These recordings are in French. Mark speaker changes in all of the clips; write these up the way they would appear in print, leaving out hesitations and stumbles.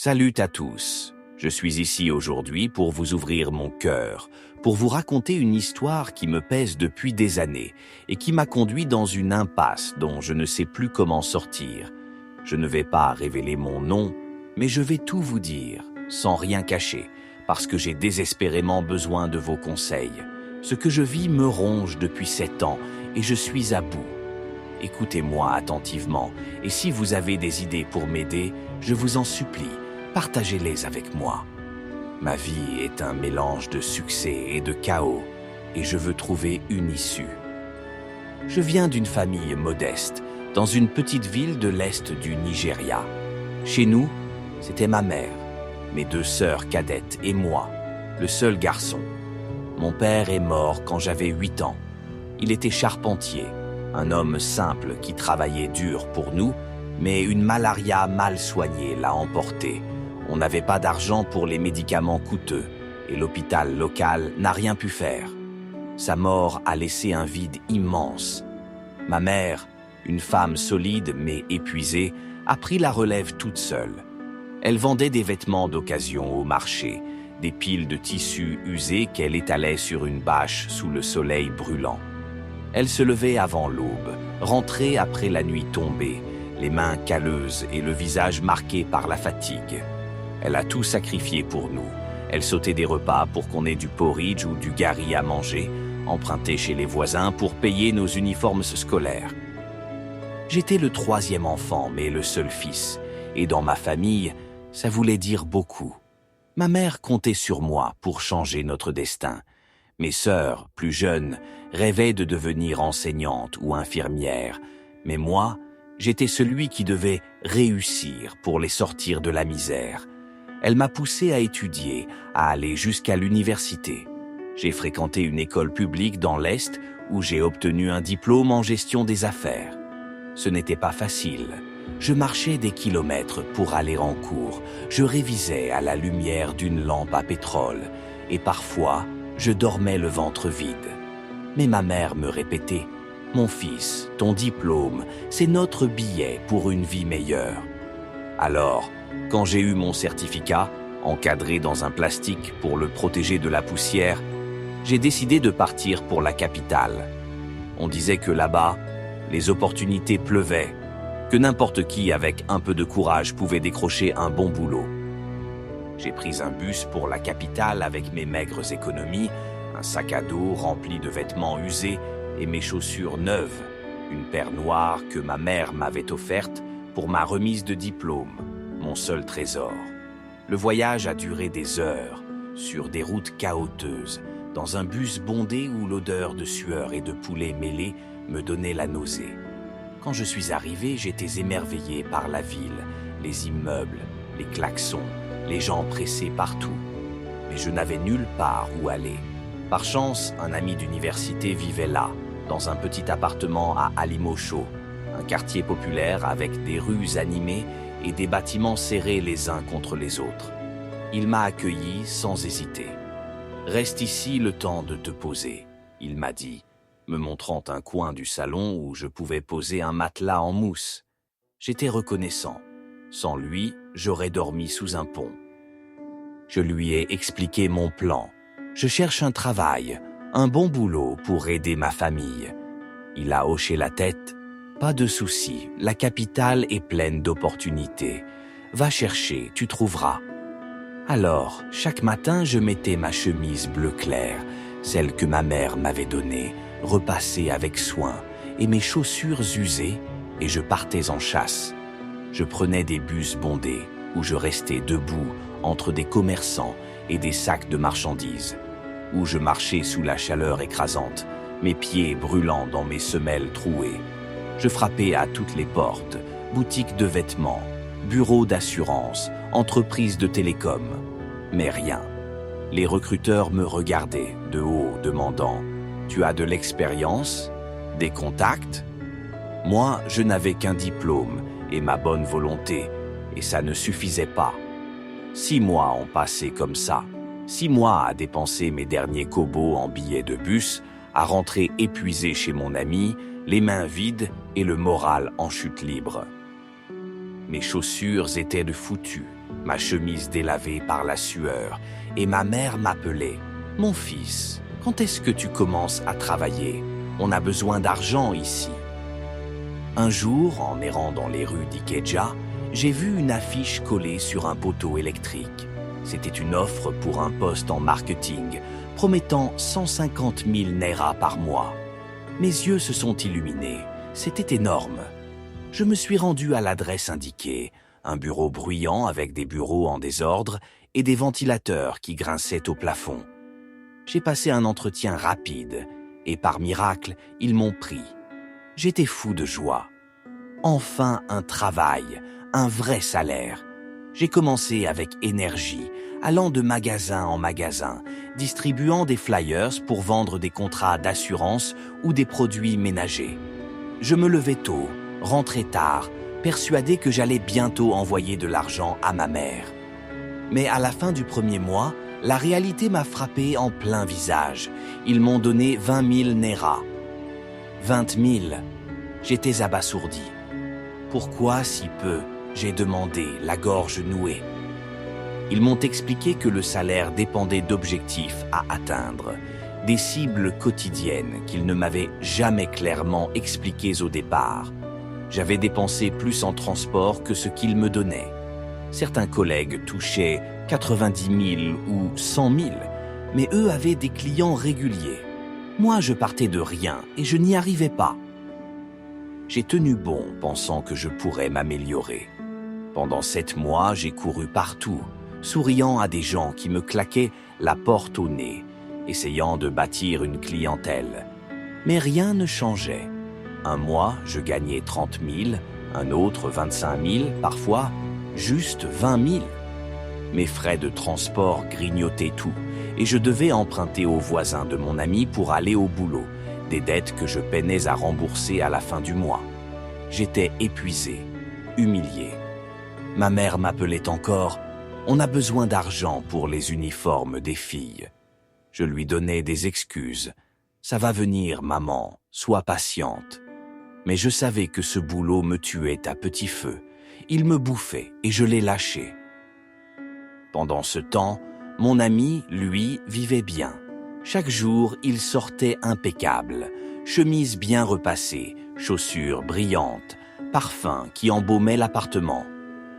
Speaker 1: Salut à tous. Je suis ici aujourd'hui pour vous ouvrir mon cœur, pour vous raconter une histoire qui me pèse depuis des années et qui m'a conduit dans une impasse dont je ne sais plus comment sortir. Je ne vais pas révéler mon nom, mais je vais tout vous dire, sans rien cacher, parce que j'ai désespérément besoin de vos conseils. Ce que je vis me ronge depuis 7 ans et je suis à bout. Écoutez-moi attentivement, et si vous avez des idées pour m'aider, je vous en supplie, partagez-les avec moi. Ma vie est un mélange de succès et de chaos, et je veux trouver une issue. Je viens d'une famille modeste, dans une petite ville de l'est du Nigeria. Chez nous, c'était ma mère, mes 2 sœurs cadettes et moi, le seul garçon. Mon père est mort quand j'avais 8 ans. Il était charpentier, un homme simple qui travaillait dur pour nous, mais une malaria mal soignée l'a emporté. On n'avait pas d'argent pour les médicaments coûteux et l'hôpital local n'a rien pu faire. Sa mort a laissé un vide immense. Ma mère, une femme solide mais épuisée, a pris la relève toute seule. Elle vendait des vêtements d'occasion au marché, des piles de tissus usés qu'elle étalait sur une bâche sous le soleil brûlant. Elle se levait avant l'aube, rentrait après la nuit tombée, les mains calleuses et le visage marqué par la fatigue. Elle a tout sacrifié pour nous. Elle sautait des repas pour qu'on ait du porridge ou du gari à manger, empruntait chez les voisins pour payer nos uniformes scolaires. J'étais le 3e enfant, mais le seul fils, et dans ma famille, ça voulait dire beaucoup. Ma mère comptait sur moi pour changer notre destin. Mes sœurs, plus jeunes, rêvaient de devenir enseignantes ou infirmières, mais moi, j'étais celui qui devait réussir pour les sortir de la misère. Elle m'a poussé à étudier, à aller jusqu'à l'université. J'ai fréquenté une école publique dans l'Est où j'ai obtenu un diplôme en gestion des affaires. Ce n'était pas facile. Je marchais des kilomètres pour aller en cours. Je révisais à la lumière d'une lampe à pétrole et parfois, je dormais le ventre vide. Mais ma mère me répétait « Mon fils, ton diplôme, c'est notre billet pour une vie meilleure. » Alors, quand j'ai eu mon certificat, encadré dans un plastique pour le protéger de la poussière, j'ai décidé de partir pour la capitale. On disait que là-bas, les opportunités pleuvaient, que n'importe qui avec un peu de courage pouvait décrocher un bon boulot. J'ai pris un bus pour la capitale avec mes maigres économies, un sac à dos rempli de vêtements usés et mes chaussures neuves, une paire noire que ma mère m'avait offerte pour ma remise de diplôme, mon seul trésor. Le voyage a duré des heures, sur des routes chaotiques, dans un bus bondé où l'odeur de sueur et de poulet mêlé me donnait la nausée. Quand je suis arrivé, j'étais émerveillé par la ville, les immeubles, les klaxons, les gens pressés partout. Mais je n'avais nulle part où aller. Par chance, un ami d'université vivait là, dans un petit appartement à Alimosho, un quartier populaire avec des rues animées et des bâtiments serrés les uns contre les autres. Il m'a accueilli sans hésiter. « Reste ici le temps de te poser », il m'a dit, me montrant un coin du salon où je pouvais poser un matelas en mousse. J'étais reconnaissant. Sans lui, j'aurais dormi sous un pont. Je lui ai expliqué mon plan. Je cherche un travail, un bon boulot pour aider ma famille. Il a hoché la tête. Pas de souci, la capitale est pleine d'opportunités. Va chercher, tu trouveras. Alors, chaque matin, je mettais ma chemise bleu clair, celle que ma mère m'avait donnée, repassée avec soin, et mes chaussures usées, et je partais en chasse. Je prenais des bus bondés, où je restais debout entre des commerçants et des sacs de marchandises, où je marchais sous la chaleur écrasante, mes pieds brûlant dans mes semelles trouées. Je frappais à toutes les portes, boutiques de vêtements, bureaux d'assurance, entreprises de télécom, mais rien. Les recruteurs me regardaient de haut, demandant « Tu as de l'expérience? Des contacts ?» Moi, je n'avais qu'un diplôme et ma bonne volonté, et ça ne suffisait pas. 6 mois ont passé comme ça. 6 mois à dépenser mes derniers kobos en billets de bus, à rentrer épuisé chez mon ami, les mains vides et le moral en chute libre. Mes chaussures étaient de foutues. ma chemise délavée par la sueur, et ma mère m'appelait. « Mon fils, quand est-ce que tu commences à travailler? On a besoin d'argent ici. » Un jour, en errant dans les rues d'Ikeja, j'ai vu une affiche collée sur un poteau électrique. C'était une offre pour un poste en marketing, promettant 150 000 nairas par mois. Mes yeux se sont illuminés. C'était énorme. Je me suis rendu à l'adresse indiquée, un bureau bruyant avec des bureaux en désordre et des ventilateurs qui grinçaient au plafond. J'ai passé un entretien rapide et par miracle, ils m'ont pris. J'étais fou de joie. Enfin un travail, un vrai salaire. J'ai commencé avec énergie, allant de magasin en magasin, distribuant des flyers pour vendre des contrats d'assurance ou des produits ménagers. Je me levais tôt, rentrais tard, persuadé que j'allais bientôt envoyer de l'argent à ma mère. Mais à la fin du premier mois, la réalité m'a frappé en plein visage. Ils m'ont donné 20 000 nairas. 20 000. J'étais abasourdi. Pourquoi si peu? J'ai demandé, la gorge nouée. Ils m'ont expliqué que le salaire dépendait d'objectifs à atteindre, des cibles quotidiennes qu'ils ne m'avaient jamais clairement expliquées au départ. J'avais dépensé plus en transport que ce qu'ils me donnaient. Certains collègues touchaient 90 000 ou 100 000, mais eux avaient des clients réguliers. Moi, je partais de rien et je n'y arrivais pas. J'ai tenu bon, pensant que je pourrais m'améliorer. Pendant 7 mois, j'ai couru partout, souriant à des gens qui me claquaient la porte au nez, essayant de bâtir une clientèle. Mais rien ne changeait. Un mois, je gagnais 30 000, un autre 25 000, parfois juste 20 000. Mes frais de transport grignotaient tout, et je devais emprunter aux voisins de mon ami pour aller au boulot, des dettes que je peinais à rembourser à la fin du mois. J'étais épuisé, humilié. Ma mère m'appelait encore « On a besoin d'argent pour les uniformes des filles ». Je lui donnais des excuses. « Ça va venir, maman, sois patiente ». Mais je savais que ce boulot me tuait à petit feu. Il me bouffait et je l'ai lâché. Pendant ce temps, mon ami, lui, vivait bien. Chaque jour, il sortait impeccable, chemise bien repassée, chaussures brillantes, parfums qui embaumaient l'appartement.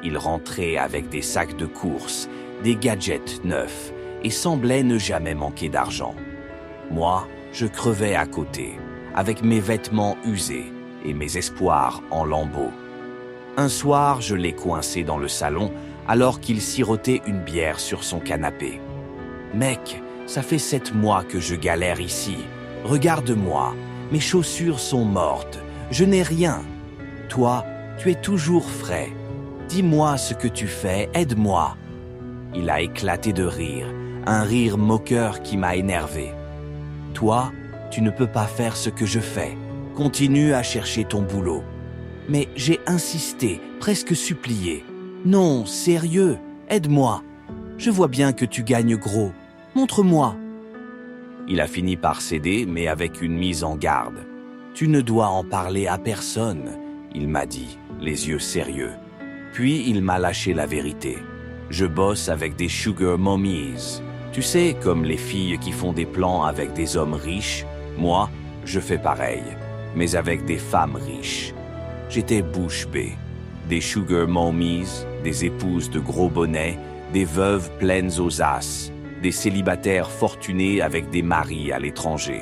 Speaker 1: Il rentrait avec des sacs de courses, des gadgets neufs et semblait ne jamais manquer d'argent. Moi, je crevais à côté, avec mes vêtements usés et mes espoirs en lambeaux. Un soir, je l'ai coincé dans le salon alors qu'il sirotait une bière sur son canapé. « Mec, ça fait 7 mois que je galère ici. Regarde-moi, mes chaussures sont mortes, je n'ai rien. Toi, tu es toujours frais. Dis-moi ce que tu fais, aide-moi. » Il a éclaté de rire, un rire moqueur qui m'a énervé. « Toi, tu ne peux pas faire ce que je fais. Continue à chercher ton boulot. » Mais j'ai insisté, presque supplié. « Non, sérieux, aide-moi. Je vois bien que tu gagnes gros. Montre-moi. » Il a fini par céder, mais avec une mise en garde. « Tu ne dois en parler à personne, » il m'a dit, les yeux sérieux. Puis il m'a lâché la vérité. « Je bosse avec des sugar mommies. Tu sais, comme les filles qui font des plans avec des hommes riches. Moi, je fais pareil, mais avec des femmes riches. » J'étais bouche bée. Des sugar mommies, des épouses de gros bonnets, des veuves pleines aux as, des célibataires fortunés avec des maris à l'étranger.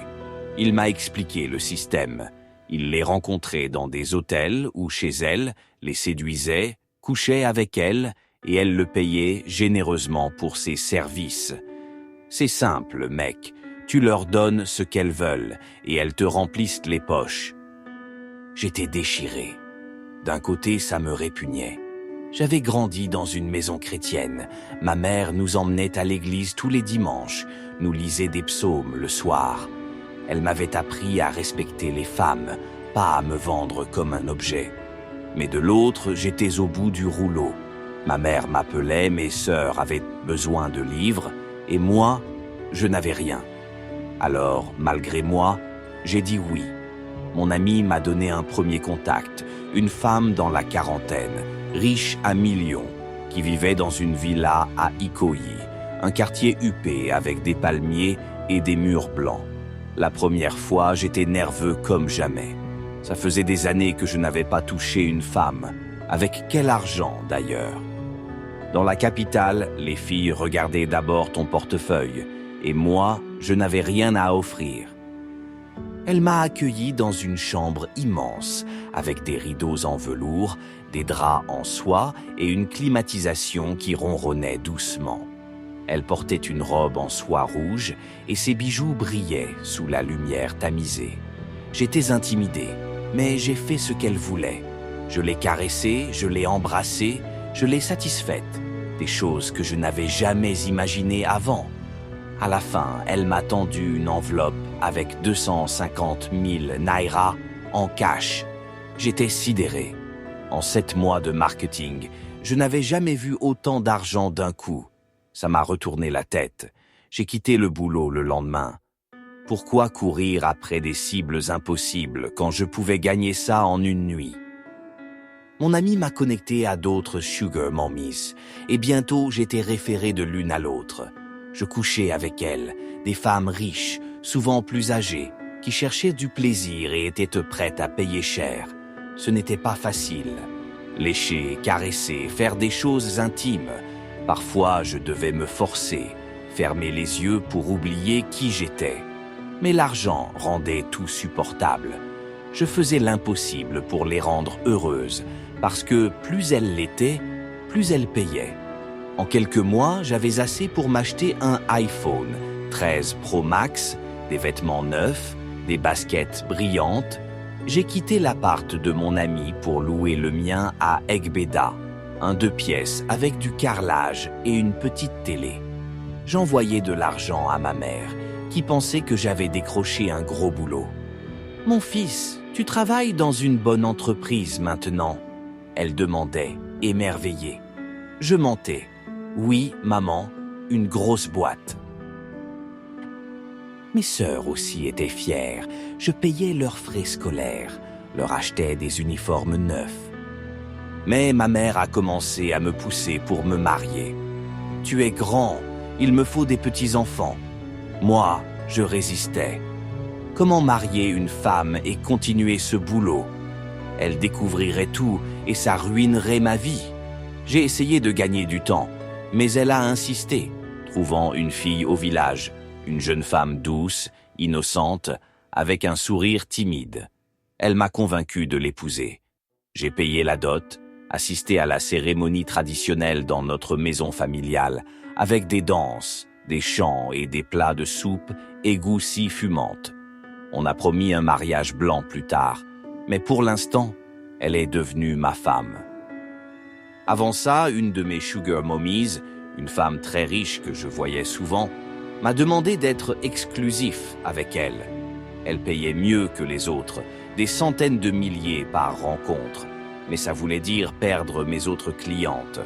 Speaker 1: Il m'a expliqué le système. Il les rencontrait dans des hôtels ou chez elles, les séduisait, couchait avec elles et elles le payaient généreusement pour ses services. C'est simple, mec. Tu leur donnes ce qu'elles veulent et elles te remplissent les poches. J'étais déchiré. D'un côté, ça me répugnait. J'avais grandi dans une maison chrétienne. Ma mère nous emmenait à l'église tous les dimanches, nous lisait des psaumes le soir. Elle m'avait appris à respecter les femmes, pas à me vendre comme un objet. Mais de l'autre, j'étais au bout du rouleau. Ma mère m'appelait, mes sœurs avaient besoin de livres, et moi, je n'avais rien. Alors, malgré moi, j'ai dit oui. Mon ami m'a donné un premier contact, une femme dans la quarantaine, riche à millions, qui vivait dans une villa à Ikoyi, un quartier huppé avec des palmiers et des murs blancs. La première fois, j'étais nerveux comme jamais. Ça faisait des années que je n'avais pas touché une femme. Avec quel argent, d'ailleurs? Dans la capitale, les filles regardaient d'abord ton portefeuille, et moi, je n'avais rien à offrir. Elle m'a accueilli dans une chambre immense, avec des rideaux en velours, des draps en soie et une climatisation qui ronronnait doucement. Elle portait une robe en soie rouge et ses bijoux brillaient sous la lumière tamisée. J'étais intimidé, mais j'ai fait ce qu'elle voulait. Je l'ai caressée, je l'ai embrassée, je l'ai satisfaite, des choses que je n'avais jamais imaginées avant. À la fin, elle m'a tendu une enveloppe avec 250 000 naira en cash. J'étais sidéré. En 7 mois de marketing, je n'avais jamais vu autant d'argent d'un coup. Ça m'a retourné la tête. J'ai quitté le boulot le lendemain. Pourquoi courir après des cibles impossibles quand je pouvais gagner ça en une nuit? Mon ami m'a connecté à d'autres sugar mommies et bientôt j'étais référé de l'une à l'autre. Je couchais avec elles, des femmes riches, souvent plus âgées, qui cherchaient du plaisir et étaient prêtes à payer cher. Ce n'était pas facile. Lécher, caresser, faire des choses intimes. Parfois, je devais me forcer, fermer les yeux pour oublier qui j'étais. Mais l'argent rendait tout supportable. Je faisais l'impossible pour les rendre heureuses, parce que plus elles l'étaient, plus elles payaient. En quelques mois, j'avais assez pour m'acheter un iPhone 13 Pro Max, des vêtements neufs, des baskets brillantes. J'ai quitté l'appart de mon ami pour louer le mien à Egbeda, un 2 pièces avec du carrelage et une petite télé. J'envoyais de l'argent à ma mère, qui pensait que j'avais décroché un gros boulot. « Mon fils, tu travailles dans une bonne entreprise maintenant ?» Elle demandait, émerveillée. Je mentais. « Oui, maman, une grosse boîte. » Mes sœurs aussi étaient fières. Je payais leurs frais scolaires, leur achetais des uniformes neufs. Mais ma mère a commencé à me pousser pour me marier. « Tu es grand, il me faut des petits-enfants. » Moi, je résistais. Comment marier une femme et continuer ce boulot? Elle découvrirait tout et ça ruinerait ma vie. J'ai essayé de gagner du temps. Mais elle a insisté, trouvant une fille au village, une jeune femme douce, innocente, avec un sourire timide. Elle m'a convaincu de l'épouser. J'ai payé la dot, assisté à la cérémonie traditionnelle dans notre maison familiale, avec des danses, des chants et des plats de soupe égoussis fumantes. On a promis un mariage blanc plus tard, mais pour l'instant, elle est devenue ma femme. Avant ça, une de mes sugar mommies, une femme très riche que je voyais souvent, m'a demandé d'être exclusif avec elle. Elle payait mieux que les autres, des centaines de milliers par rencontre, mais ça voulait dire perdre mes autres clientes.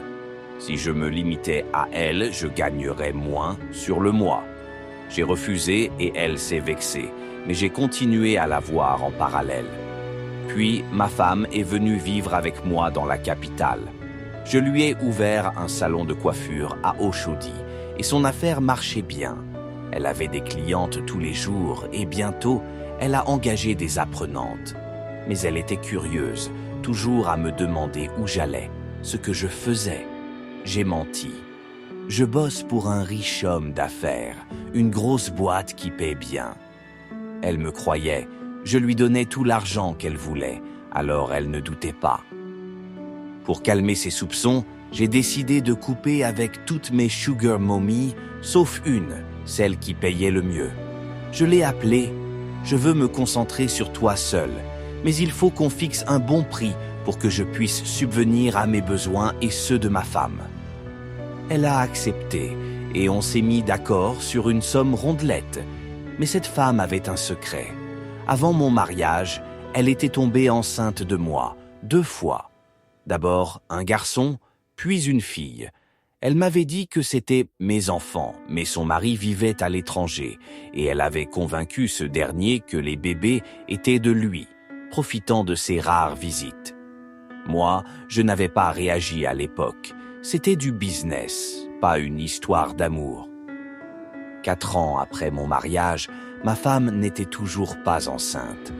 Speaker 1: Si je me limitais à elle, je gagnerais moins sur le mois. J'ai refusé et elle s'est vexée, mais j'ai continué à la voir en parallèle. Puis, ma femme est venue vivre avec moi dans la capitale. Je lui ai ouvert un salon de coiffure à Oshodi et son affaire marchait bien. Elle avait des clientes tous les jours et bientôt, elle a engagé des apprenantes. Mais elle était curieuse, toujours à me demander où j'allais, ce que je faisais. J'ai menti. Je bosse pour un riche homme d'affaires, une grosse boîte qui paie bien. Elle me croyait, je lui donnais tout l'argent qu'elle voulait, alors elle ne doutait pas. Pour calmer ses soupçons, j'ai décidé de couper avec toutes mes sugar mommies, sauf une, celle qui payait le mieux. Je l'ai appelée « Je veux me concentrer sur toi seul, mais il faut qu'on fixe un bon prix pour que je puisse subvenir à mes besoins et ceux de ma femme. » Elle a accepté et on s'est mis d'accord sur une somme rondelette. Mais cette femme avait un secret. Avant mon mariage, elle était tombée enceinte de moi, 2 fois. D'abord un garçon, puis une fille. Elle m'avait dit que c'était mes enfants, mais son mari vivait à l'étranger et elle avait convaincu ce dernier que les bébés étaient de lui, profitant de ses rares visites. Moi, je n'avais pas réagi à l'époque. C'était du business, pas une histoire d'amour. 4 ans après mon mariage, ma femme n'était toujours pas enceinte.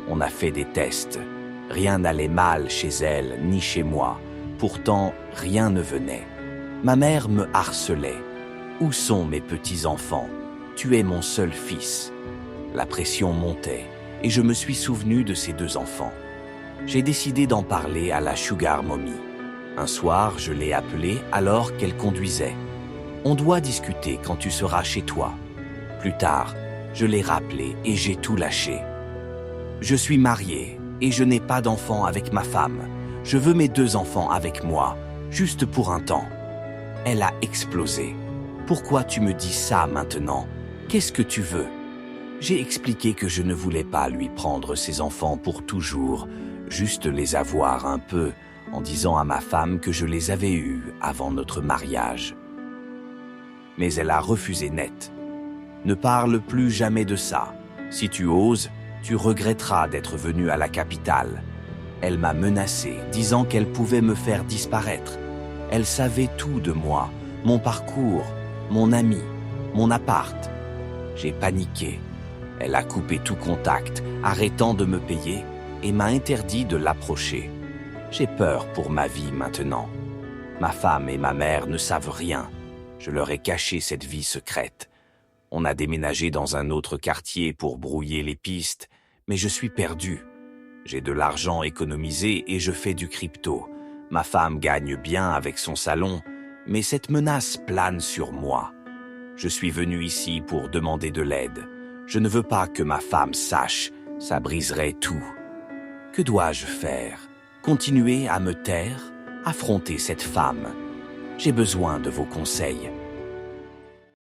Speaker 1: On a fait des tests. Rien n'allait mal chez elle ni chez moi. Pourtant, rien ne venait. Ma mère me harcelait. « Où sont mes petits-enfants? Tu es mon seul fils. » La pression montait et je me suis souvenu de ces 2 enfants. J'ai décidé d'en parler à la Sugar Mommy. Un soir, je l'ai appelée alors qu'elle conduisait. « On doit discuter quand tu seras chez toi. » Plus tard, je l'ai rappelée et j'ai tout lâché. « Je suis marié et je n'ai pas d'enfant avec ma femme. Je veux mes 2 enfants avec moi, juste pour un temps. » Elle a explosé. « Pourquoi tu me dis ça maintenant? Qu'est-ce que tu veux ?» J'ai expliqué que je ne voulais pas lui prendre ses enfants pour toujours, juste les avoir un peu, en disant à ma femme que je les avais eus avant notre mariage. Mais elle a refusé net. « Ne parle plus jamais de ça. Si tu oses, tu regretteras d'être venu à la capitale. » Elle m'a menacé, disant qu'elle pouvait me faire disparaître. Elle savait tout de moi, mon parcours, mon ami, mon appart. J'ai paniqué. Elle a coupé tout contact, arrêtant de me payer, et m'a interdit de l'approcher. J'ai peur pour ma vie maintenant. Ma femme et ma mère ne savent rien. Je leur ai caché cette vie secrète. On a déménagé dans un autre quartier pour brouiller les pistes, mais je suis perdu. J'ai de l'argent économisé et je fais du crypto. Ma femme gagne bien avec son salon, mais cette menace plane sur moi. Je suis venu ici pour demander de l'aide. Je ne veux pas que ma femme sache, ça briserait tout. Que dois-je faire? Continuer à me taire? Affronter cette femme? J'ai besoin de vos conseils.